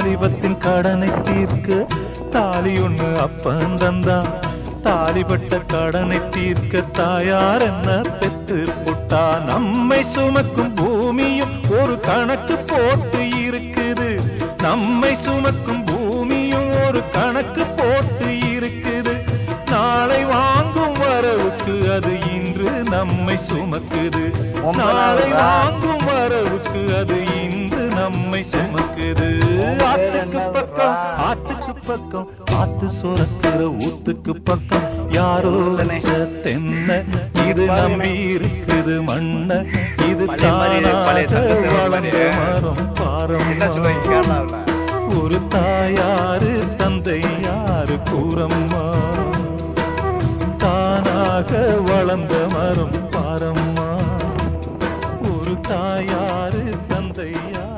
வாலிபத்தின் கடனை தீர்க்க தாலி ஒண்ணு அப்பன் தந்தான். தாலிபட்ட கடனை தீர்க்க தாயார் என்ன பெத்து புட்டா. நம்மை சுமக்கும் பூமியும் ஒரு கணக்கு போட்டு இருக்குது. நம்மை சுமக்கும் பூமியும் ஒரு கணக்கு போட்டு இருக்குது. நாளை வாங்கும் வரவுக்கு அது இன்று நம்மை சுமக்குது. நாளை வாங்கும் வரவுக்கு அது இன்று நம்மை சுமக்குது. ஆத்துக்கு பக்கம் ஆத்துக்கு பக்கம் ஆத்து சுரக்கிற ஊத்துக்கு பக்கம் யாரோ தென்ன இது நம்பி இருக்குது மண்ண. இது வளர்ந்த மரம் பாரம்மா. ஒரு தாயாரு தந்தை யாரு கூறம்மா. தானாக வளர்ந்த மரம் பாரம்மா. ஒரு தாயாரு தந்தை யாரு